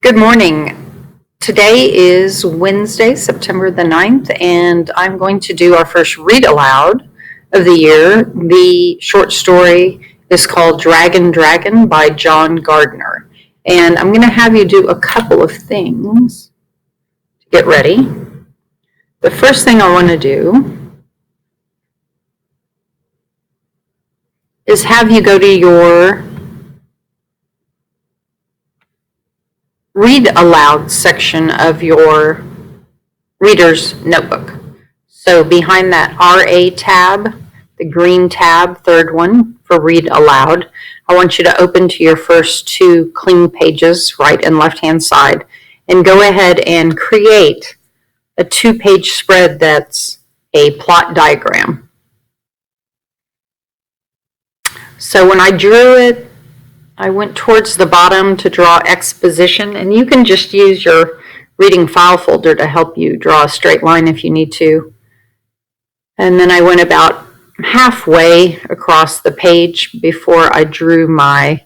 Good morning. Today is Wednesday, September the 9th, and I'm going to do our first read aloud of the year. The short story is called Dragon Dragon by John Gardner. And I'm going to have you do a couple of things to get ready. The first thing I want to do is have you go to your read aloud section of your reader's notebook. So behind that RA tab, the green tab, third one for read aloud, I want you to open to your first two clean pages, right and left hand side, and go ahead and create a 2-page spread that's a plot diagram. So when I drew it, I went towards the bottom to draw exposition, and you can just use your reading file folder to help you draw a straight line if you need to. And then I went about halfway across the page before I drew my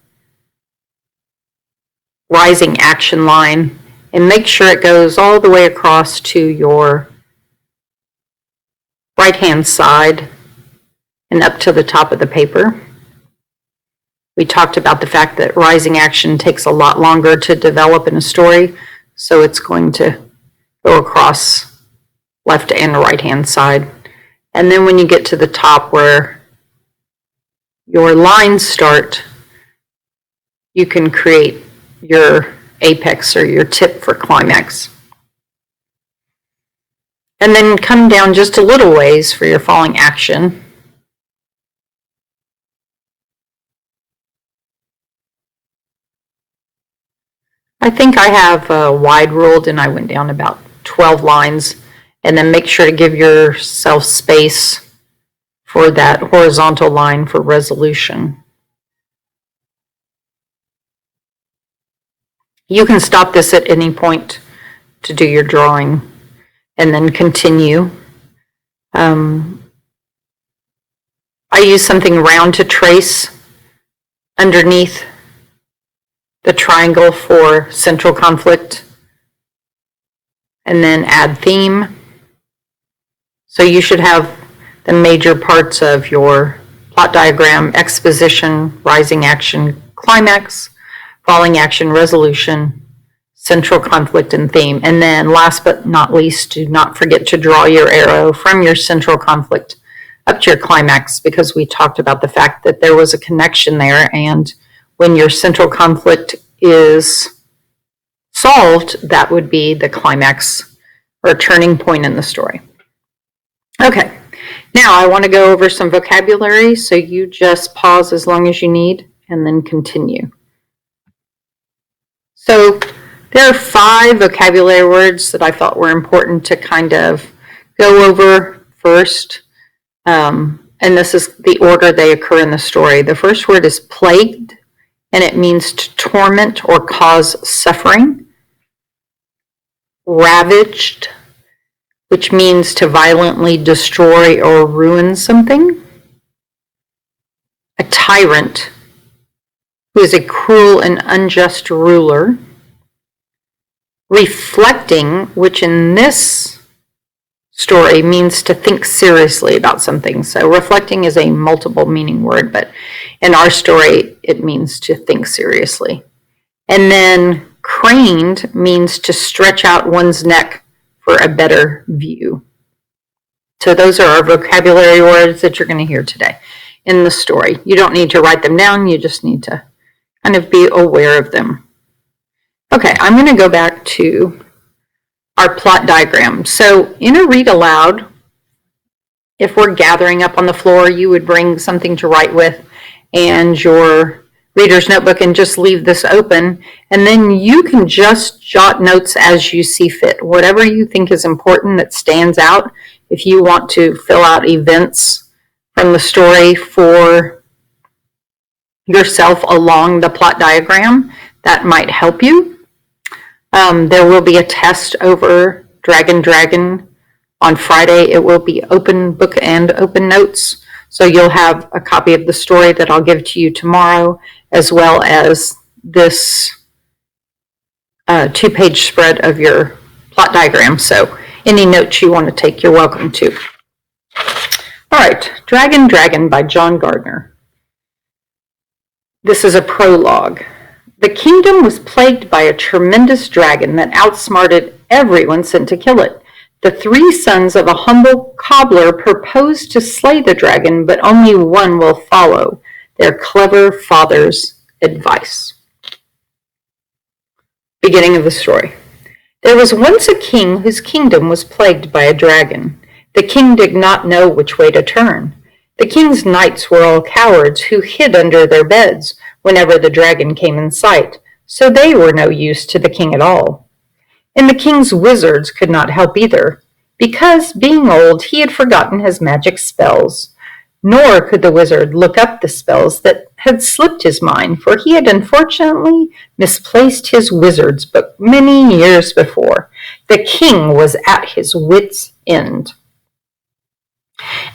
rising action line, and make sure it goes all the way across to your right hand side and up to the top of the paper. We talked about the fact that rising action takes a lot longer to develop in a story, so it's going to go across left and right hand side. And then when you get to the top where your lines start, you can create your apex or your tip for climax. And then come down just a little ways for your falling action. I think I have wide ruled, and I went down about 12 lines, and then make sure to give yourself space for that horizontal line for resolution. You can stop this at any point to do your drawing and then continue. I use something round to trace underneath the triangle for central conflict, and then add theme. So you should have the major parts of your plot diagram: exposition, rising action, climax, falling action, resolution, central conflict, and theme. And then last but not least, do not forget to draw your arrow from your central conflict up to your climax, because we talked about the fact that there was a connection there, and when your central conflict is solved, that would be the climax or turning point in the story. Okay, now I want to go over some vocabulary, so you just pause as long as you need and then continue. So there are 5 vocabulary words that I thought were important to kind of go over first, and this is the order they occur in the story. The first word is plagued, and it means to torment or cause suffering. Ravaged, which means to violently destroy or ruin something. A tyrant, who is a cruel and unjust ruler. Reflecting, which in this story means to think seriously about something. So reflecting is a multiple meaning word, but in our story, it means to think seriously. And then craned means to stretch out one's neck for a better view. So those are our vocabulary words that you're going to hear today in the story. You don't need to write them down. You just need to kind of be aware of them. Okay, I'm going to go back to our plot diagram. So in a read aloud, if we're gathering up on the floor, you would bring something to write with and your reader's notebook and just leave this open. And then you can just jot notes as you see fit. Whatever you think is important that stands out. If you want to fill out events from the story for yourself along the plot diagram, that might help you. There will be a test over Dragon Dragon on Friday. It will be open book and open notes. So you'll have a copy of the story that I'll give to you tomorrow, as well as this two-page spread of your plot diagram. So any notes you want to take, you're welcome to. All right, Dragon, Dragon by John Gardner. This is a prologue. The kingdom was plagued by a tremendous dragon that outsmarted everyone sent to kill it. The 3 sons of a humble cobbler propose to slay the dragon, but only one will follow their clever father's advice. Beginning of the story. There was once a king whose kingdom was plagued by a dragon. The king did not know which way to turn. The king's knights were all cowards who hid under their beds whenever the dragon came in sight, so they were no use to the king at all. And the king's wizards could not help either, because, being old, he had forgotten his magic spells. Nor could the wizard look up the spells that had slipped his mind, for he had unfortunately misplaced his wizard's book many years before. The king was at his wits' end.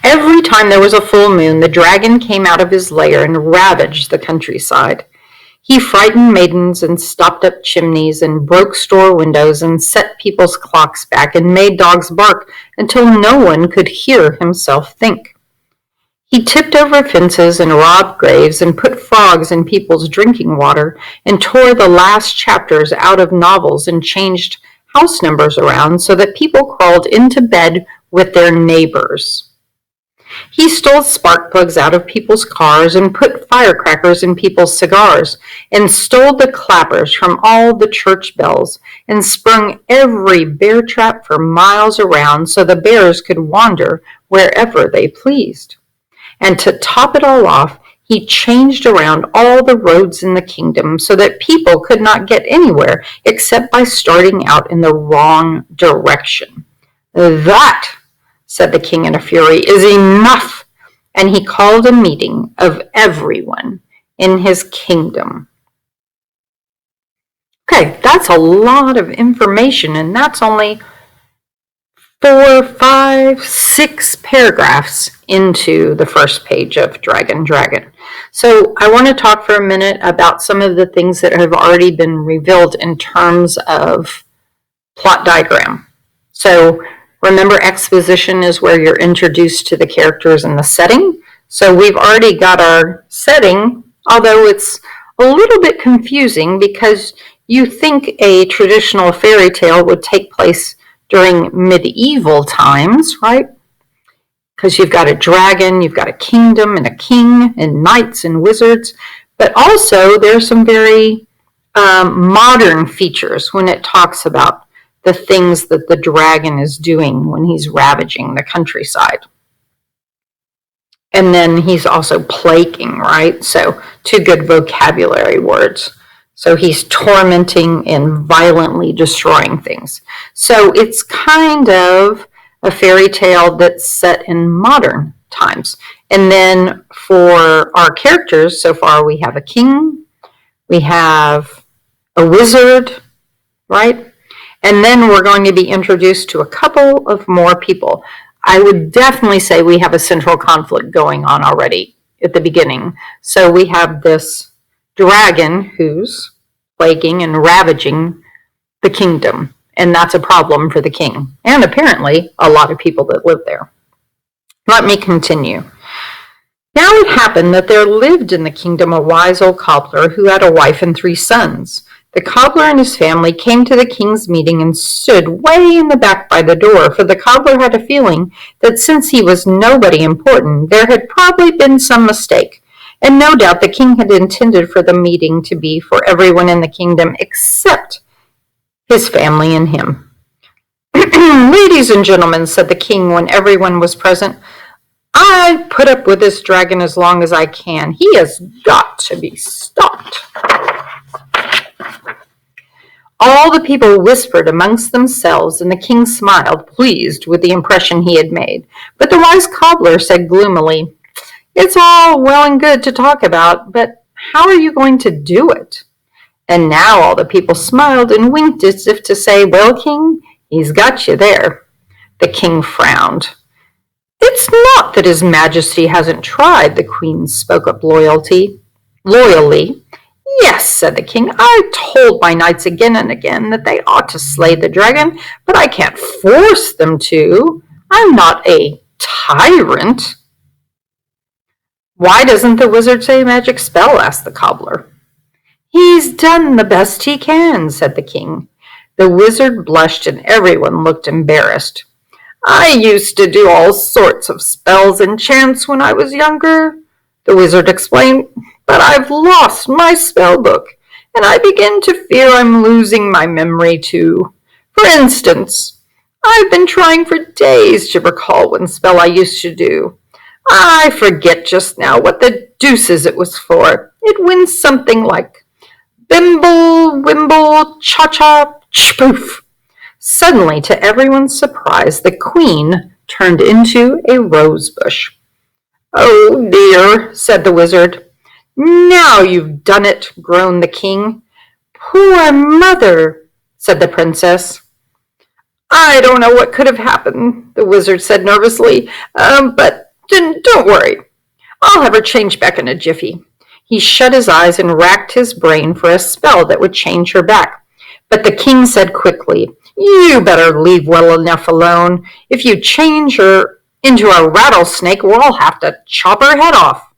Every time there was a full moon, the dragon came out of his lair and ravaged the countryside. He frightened maidens and stopped up chimneys and broke store windows and set people's clocks back and made dogs bark until no one could hear himself think. He tipped over fences and robbed graves and put frogs in people's drinking water and tore the last chapters out of novels and changed house numbers around so that people crawled into bed with their neighbors. He stole spark plugs out of people's cars and put firecrackers in people's cigars and stole the clappers from all the church bells and sprung every bear trap for miles around so the bears could wander wherever they pleased. And to top it all off, he changed around all the roads in the kingdom so that people could not get anywhere except by starting out in the wrong direction. That, said the king in a fury, is enough. And he called a meeting of everyone in his kingdom. Okay, that's a lot of information, and that's only 4, 5, 6 paragraphs into the first page of Dragon, Dragon. So I want to talk for a minute about some of the things that have already been revealed in terms of plot diagram. So remember, exposition is where you're introduced to the characters and the setting. So we've already got our setting, although it's a little bit confusing because you think a traditional fairy tale would take place during medieval times, right? Because you've got a dragon, you've got a kingdom and a king and knights and wizards. But also there's some very modern features when it talks about the things that the dragon is doing when he's ravaging the countryside. And then he's also plaguing, right? So 2 good vocabulary words. So he's tormenting and violently destroying things. So it's kind of a fairy tale that's set in modern times. And then for our characters, so far we have a king, we have a wizard, right? And then we're going to be introduced to a couple of more people. I would definitely say we have a central conflict going on already at the beginning. So we have this dragon who's plaguing and ravaging the kingdom. And that's a problem for the king. And apparently a lot of people that live there. Let me continue. Now it happened that there lived in the kingdom a wise old cobbler who had a wife and 3 sons. The cobbler and his family came to the king's meeting and stood way in the back by the door, for the cobbler had a feeling that since he was nobody important, there had probably been some mistake. And no doubt the king had intended for the meeting to be for everyone in the kingdom except his family and him. Ladies and gentlemen, said the king when everyone was present, I put up with this dragon as long as I can. He has got to be stopped. All the people whispered amongst themselves, and the king smiled, pleased with the impression he had made. But the wise cobbler said gloomily, it's all well and good to talk about, but how are you going to do it? And now all the people smiled and winked as if to say, well, king, he's got you there. The king frowned. It's not that his majesty hasn't tried, the queen spoke up loyally. Yes, said the king, I told my knights again and again that they ought to slay the dragon, but I can't force them to. I'm not a tyrant. Why doesn't the wizard say a magic spell? Asked the cobbler. He's done the best he can, said the king. The wizard blushed and everyone looked embarrassed. I used to do all sorts of spells and chants when I was younger, the wizard explained, but I've lost my spell book, and I begin to fear I'm losing my memory too. For instance, I've been trying for days to recall one spell I used to do. I forget just now what the deuces it was for. It went something like bimble, wimble, cha-cha, spoof. Suddenly, to everyone's surprise, the queen turned into a rose bush. Oh dear, said the wizard. Now you've done it, groaned the king. Poor mother, said the princess. I don't know what could have happened, the wizard said nervously, but don't worry. I'll have her changed back in a jiffy. He shut his eyes and racked his brain for a spell that would change her back. But the king said quickly, You better leave well enough alone. If you change her into a rattlesnake, we'll all have to chop her head off.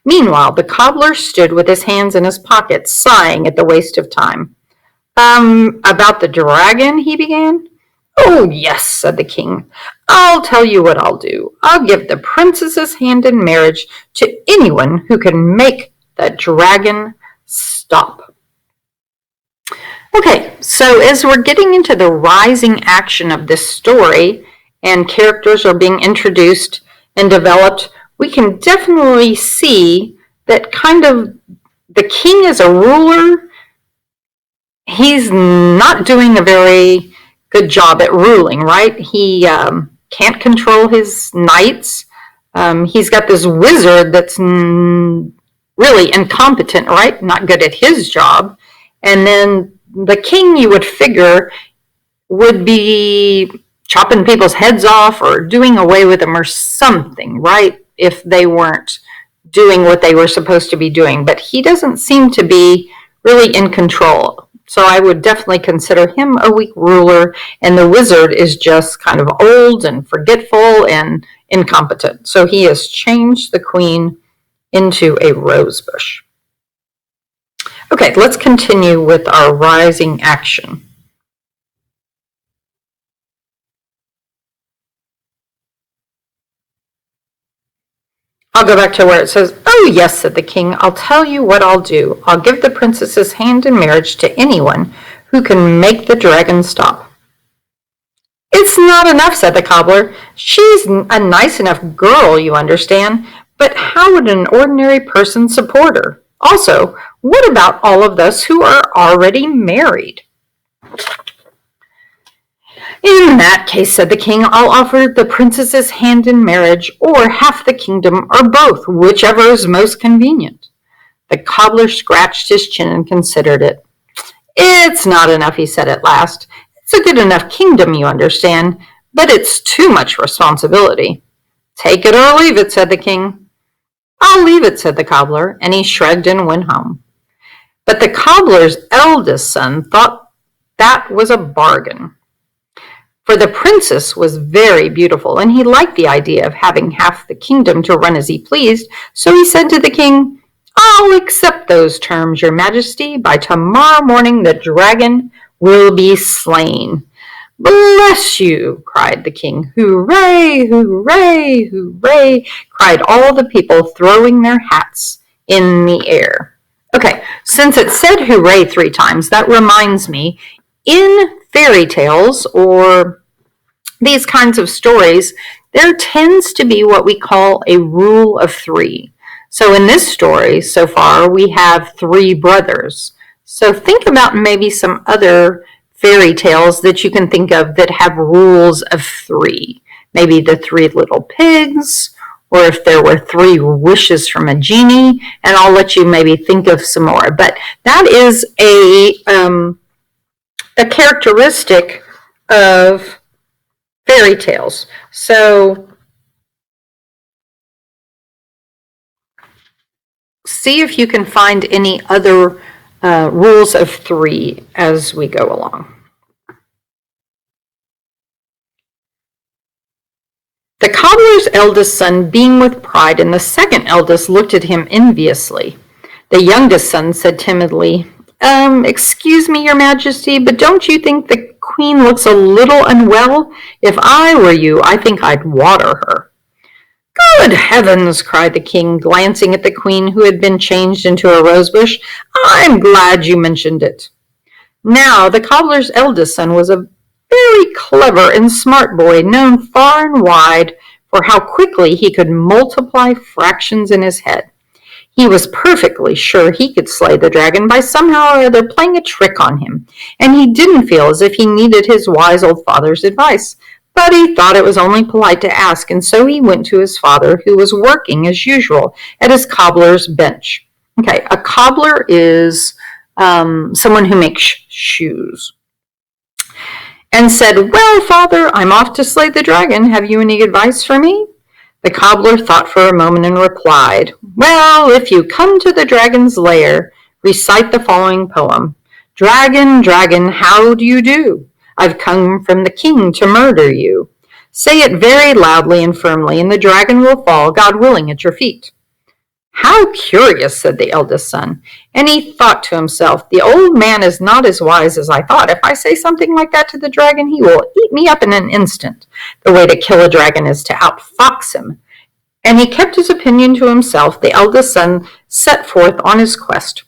Meanwhile, the cobbler stood with his hands in his pockets, sighing at the waste of time. About the dragon, he began. Oh, yes, said the king. I'll tell you what I'll do. I'll give the princess's hand in marriage to anyone who can make the dragon stop. Okay, so as we're getting into the rising action of this story and characters are being introduced and developed, we can definitely see that kind of the king is a ruler. He's not doing a very good job at ruling, right? He can't control his knights. He's got this wizard that's really incompetent, right? Not good at his job. And then the king, you would figure, would be chopping people's heads off or doing away with them or something, right? If they weren't doing what they were supposed to be doing. But he doesn't seem to be really in control. So I would definitely consider him a weak ruler, and the wizard is just kind of old and forgetful and incompetent. So he has changed the queen into a rosebush. Okay, let's continue with our rising action. I'll go back to where it says, Oh, yes, said the king. I'll tell you what I'll do. I'll give the princess's hand in marriage to anyone who can make the dragon stop. It's not enough, said the cobbler. She's a nice enough girl, you understand, but how would an ordinary person support her? Also, what about all of us who are already married? In that case, said the king, I'll offer the princess's hand in marriage, or half the kingdom, or both, whichever is most convenient. The cobbler scratched his chin and considered it. It's not enough, he said at last. It's a good enough kingdom, you understand, but it's too much responsibility. Take it or leave it, said the king. I'll leave it, said the cobbler, and he shrugged and went home. But the cobbler's eldest son thought that was a bargain. For the princess was very beautiful, and he liked the idea of having half the kingdom to run as he pleased, so he said to the king, I'll accept those terms, your majesty. By tomorrow morning the dragon will be slain. Bless you, cried the king. Hooray, hooray, hooray, cried all the people, throwing their hats in the air. Okay, since it said hooray 3 times, that reminds me, in fairy tales or these kinds of stories, there tends to be what we call a rule of 3. So in this story so far, we have 3 brothers. So think about maybe some other fairy tales that you can think of that have rules of 3. Maybe the 3 little pigs, or if there were 3 wishes from a genie, and I'll let you maybe think of some more. But that is a characteristic of fairy tales. So see if you can find any other rules of three as we go along. The cobbler's eldest son beamed with pride, and the second eldest looked at him enviously. The youngest son said timidly, excuse me, your majesty, but don't you think the queen looks a little unwell? If I were you, I think I'd water her. Good heavens, cried the king, glancing at the queen who had been changed into a rosebush. I'm glad you mentioned it. Now, the cobbler's eldest son was a very clever and smart boy, known far and wide for how quickly he could multiply fractions in his head. He was perfectly sure he could slay the dragon by somehow or other playing a trick on him, and he didn't feel as if he needed his wise old father's advice. But he thought it was only polite to ask, and so he went to his father, who was working as usual at his cobbler's bench. Okay, a cobbler is someone who makes shoes. And said, well, father, I'm off to slay the dragon. Have you any advice for me? The cobbler thought for a moment and replied, well, if you come to the dragon's lair, recite the following poem. Dragon, dragon, how do you do? I've come from the king to murder you. Say it very loudly and firmly, and the dragon will fall, God willing, at your feet. How curious, said the eldest son, and he thought to himself, the old man is not as wise as I thought. If I say something like that to the dragon, he will eat me up in an instant. The way to kill a dragon is to outfox him. And he kept his opinion to himself. The eldest son set forth on his quest.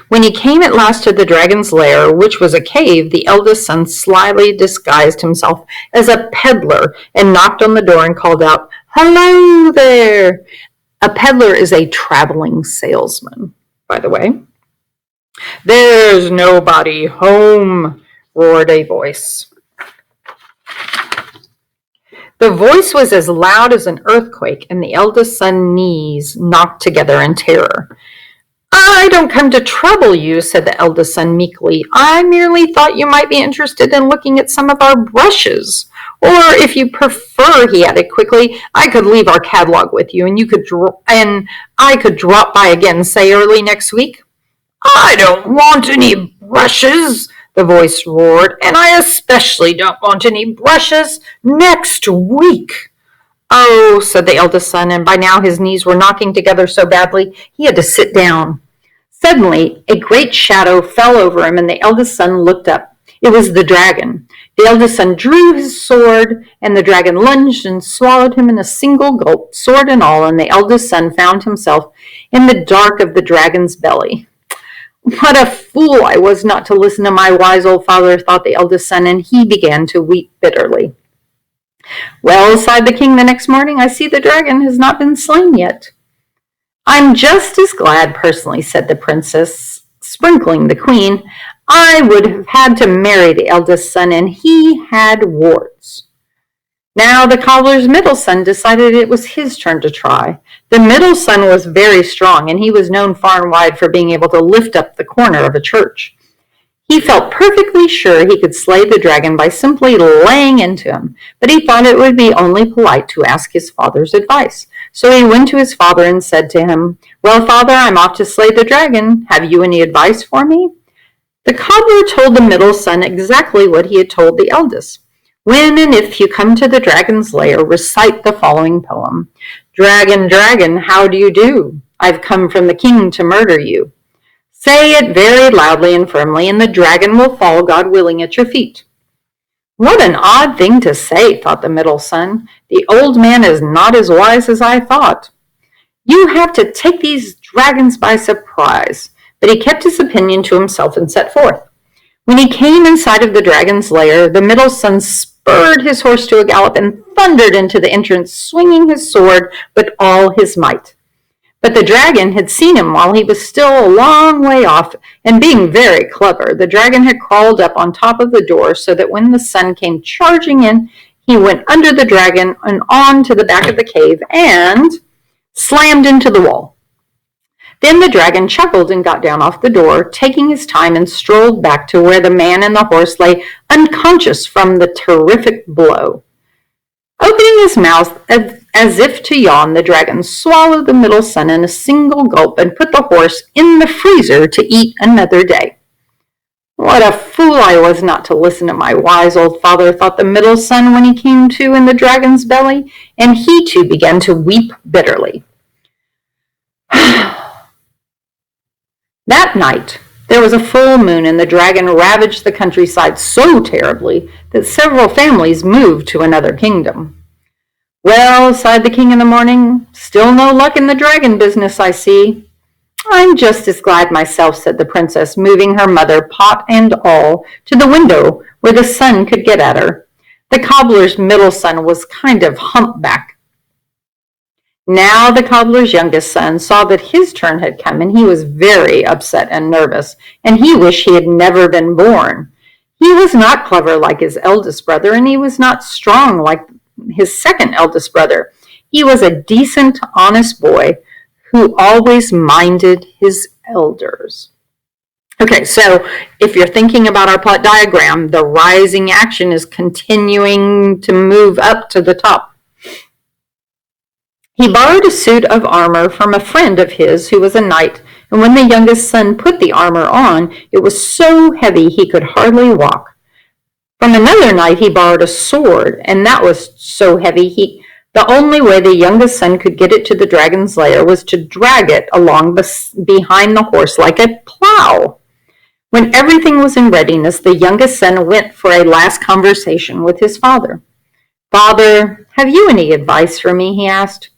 When he came at last to the dragon's lair, which was a cave, the eldest son slyly disguised himself as a peddler and knocked on the door and called out, hello there! A peddler is a traveling salesman, by the way. There's nobody home, roared a voice. The voice was as loud as an earthquake, and the eldest son's knees knocked together in terror. I don't come to trouble you, said the eldest son meekly. I merely thought you might be interested in looking at some of our brushes. Or if you prefer, he added quickly, I could leave our catalog with you, and I could drop by again, say early next week. I don't want any brushes, the voice roared, and I especially don't want any brushes next week. Oh, said the eldest son, and by now his knees were knocking together so badly he had to sit down. Suddenly, a great shadow fell over him, and the eldest son looked up. It was the dragon. The eldest son drew his sword, and the dragon lunged and swallowed him in a single gulp, sword and all, and the eldest son found himself in the dark of the dragon's belly. What a fool I was not to listen to my wise old father, thought the eldest son, and he began to weep bitterly. Well, sighed the king the next morning, I see the dragon has not been slain yet. I'm just as glad, personally, said the princess, sprinkling the queen. I would have had to marry the eldest son, and he had warts. Now the cobbler's middle son decided it was his turn to try. The middle son was very strong, and he was known far and wide for being able to lift up the corner of a church. He felt perfectly sure he could slay the dragon by simply laying into him, but he thought it would be only polite to ask his father's advice. So he went to his father and said to him, Well, father, I'm off to slay the dragon. Have you any advice for me? The cobbler told the middle son exactly what he had told the eldest. When and if you come to the dragon's lair, recite the following poem. Dragon, dragon, how do you do? I've come from the king to murder you. Say it very loudly and firmly, and the dragon will fall, God willing, at your feet. What an odd thing to say, thought the middle son. The old man is not as wise as I thought. You have to take these dragons by surprise. But he kept his opinion to himself and set forth. When he came in sight of the dragon's lair, the middle son spurred his horse to a gallop and thundered into the entrance, swinging his sword with all his might. But the dragon had seen him while he was still a long way off, and being very clever, the dragon had crawled up on top of the door so that when the son came charging in, he went under the dragon and on to the back of the cave and slammed into the wall. Then the dragon chuckled and got down off the door, taking his time, and strolled back to where the man and the horse lay unconscious from the terrific blow. Opening his mouth As if to yawn, the dragon swallowed the middle son in a single gulp and put the horse in the freezer to eat another day. What a fool I was not to listen to my wise old father, thought the middle son when he came to in the dragon's belly, and he too began to weep bitterly. That night there was a full moon, and the dragon ravaged the countryside so terribly that several families moved to another kingdom. Well, sighed the king in the morning, still no luck in the dragon business, I see. I'm just as glad myself, said the princess, moving her mother, pot and all, to the window where the sun could get at her. The cobbler's middle son was kind of humpback. Now the cobbler's youngest son saw that his turn had come, and he was very upset and nervous, and he wished he had never been born. He was not clever like his eldest brother, and he was not strong like his second eldest brother. He was a decent, honest boy who always minded his elders. Okay, so if you're thinking about our plot diagram, the rising action is continuing to move up to the top. He borrowed a suit of armor from a friend of his who was a knight, and when the youngest son put the armor on, it was so heavy he could hardly walk. From another knight he borrowed a sword, and that was so heavy the only way the youngest son could get it to the dragon's lair was to drag it along behind the horse like a plow. When everything was in readiness, the youngest son went for a last conversation with his father. Father, have you any advice for me? He asked.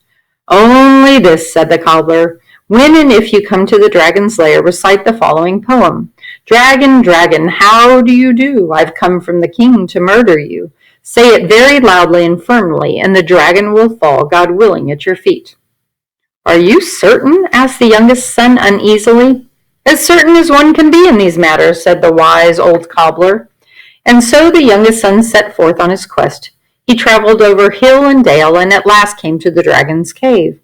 Only this, said the cobbler. When and if you come to the dragon's lair, recite the following poem. Dragon, dragon, how do you do? I've come from the king to murder you. Say it very loudly and firmly, and the dragon will fall, God willing, at your feet. Are you certain? Asked the youngest son uneasily. As certain as one can be in these matters, said the wise old cobbler. And so the youngest son set forth on his quest. He traveled over hill and dale, and at last came to the dragon's cave.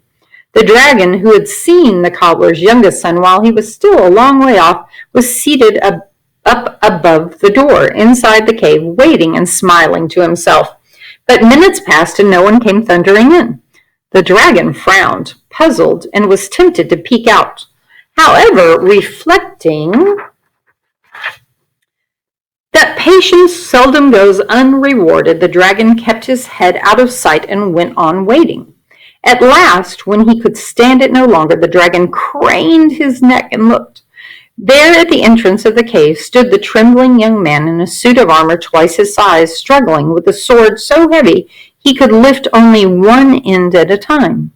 The dragon, who had seen the cobbler's youngest son while he was still a long way off, was seated up above the door, inside the cave, waiting and smiling to himself. But minutes passed and no one came thundering in. The dragon frowned, puzzled, and was tempted to peek out. However, reflecting that patience seldom goes unrewarded, the dragon kept his head out of sight and went on waiting. At last, when he could stand it no longer, the dragon craned his neck and looked. There at the entrance of the cave stood the trembling young man in a suit of armor twice his size, struggling with a sword so heavy he could lift only one end at a time.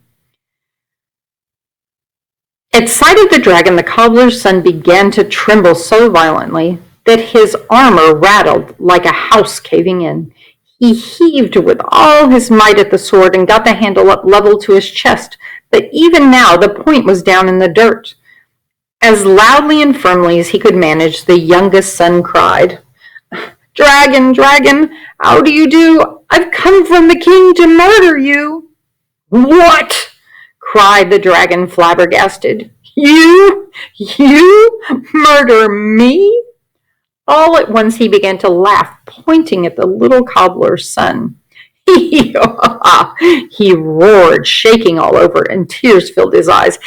At sight of the dragon, the cobbler's son began to tremble so violently that his armor rattled like a house caving in. He heaved with all his might at the sword and got the handle up level to his chest, but even now the point was down in the dirt. As loudly and firmly as he could manage, the youngest son cried, Dragon, dragon, how do you do? I've come from the king to murder you. What? Cried the dragon, flabbergasted. You murder me? All at once he began to laugh, pointing at the little cobbler's son. He roared, shaking all over, and tears filled his eyes.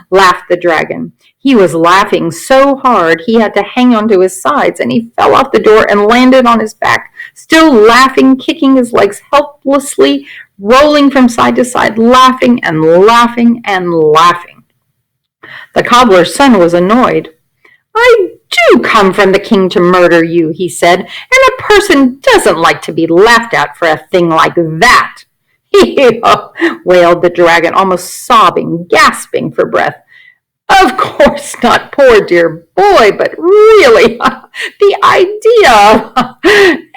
Laughed the dragon. He was laughing so hard he had to hang onto his sides, and he fell off the door and landed on his back, still laughing, kicking his legs helplessly, rolling from side to side, laughing and laughing and laughing. The cobbler's son was annoyed. I do come from the king to murder you, he said, and a person doesn't like to be laughed at for a thing like that. Wailed the dragon, almost sobbing, gasping for breath. Of course not, poor dear boy, but really, the idea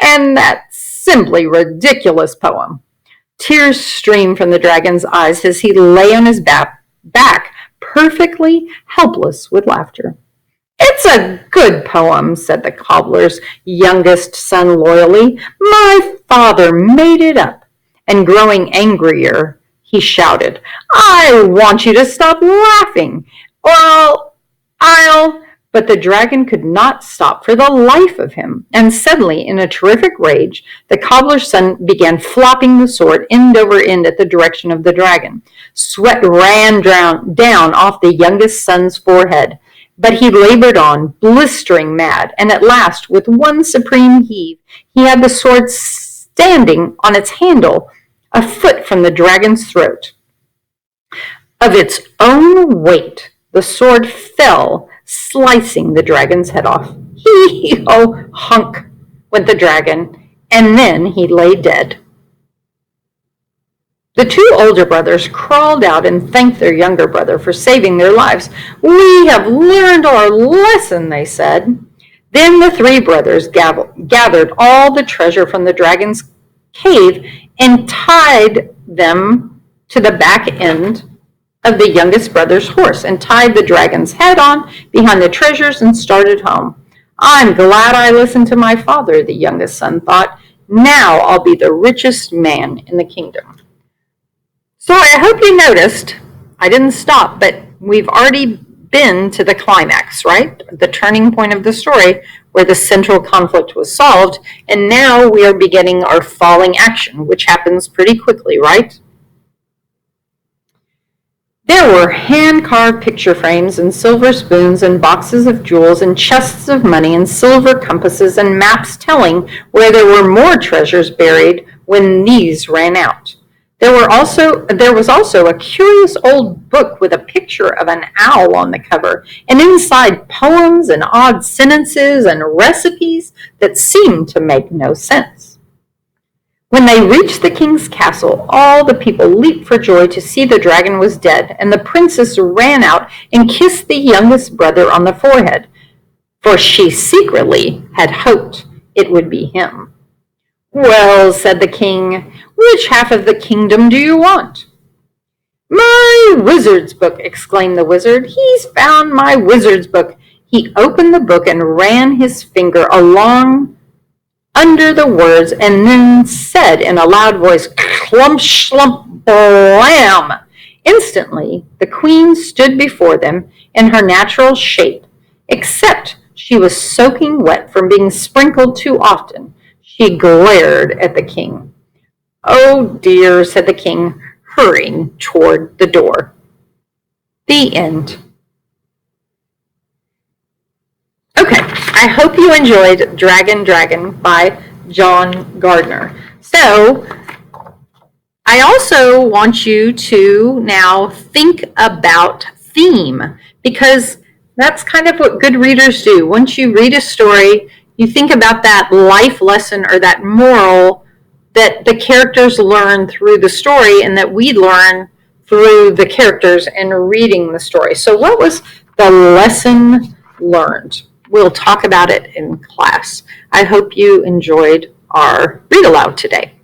and that simply ridiculous poem. Tears streamed from the dragon's eyes as he lay on his back, perfectly helpless with laughter. It's a good poem, said the cobbler's youngest son loyally. My father made it up. And growing angrier, he shouted, I want you to stop laughing, or I'll But the dragon could not stop for the life of him, and suddenly, in a terrific rage, the cobbler's son began flopping the sword end over end at the direction of the dragon. Sweat ran down off the youngest son's forehead, but he labored on, blistering mad, and at last, with one supreme heave, he had the sword standing on its handle, a foot from the dragon's throat. Of its own weight, the sword fell, slicing the dragon's head off. Hee-ho, hunk, went the dragon, and then he lay dead. The two older brothers crawled out and thanked their younger brother for saving their lives. "We have learned our lesson," they said. Then the three brothers gathered all the treasure from the dragon's cave and tied them to the back end of the youngest brother's horse and tied the dragon's head on behind the treasures and started home. "I'm glad I listened to my father," the youngest son thought. "Now I'll be the richest man in the kingdom." So I hope you noticed I didn't stop, but we've already been to the climax, right? The turning point of the story where the central conflict was solved, and now we are beginning our falling action, which happens pretty quickly, right? There were hand-carved picture frames and silver spoons and boxes of jewels and chests of money and silver compasses and maps telling where there were more treasures buried when these ran out. There was also a curious old book with a picture of an owl on the cover, and inside poems and odd sentences and recipes that seemed to make no sense. When they reached the king's castle, all the people leaped for joy to see the dragon was dead, and the princess ran out and kissed the youngest brother on the forehead, for she secretly had hoped it would be him. "Well," said the king, "which half of the kingdom do you want?" "My wizard's book," exclaimed the wizard. "He's found my wizard's book." He opened the book and ran his finger along under the words and then said in a loud voice, "Clump, slump, blam!" Instantly, the queen stood before them in her natural shape, except she was soaking wet from being sprinkled too often. She glared at the king. "Oh dear," said the king, hurrying toward the door. The end. Okay, I hope you enjoyed Dragon by John Gardner. So, I also want you to now think about theme, because that's kind of what good readers do. Once you read a story, you think about that life lesson or that moral that the characters learn through the story and that we learn through the characters and reading the story. So what was the lesson learned? We'll talk about it in class. I hope you enjoyed our read aloud today.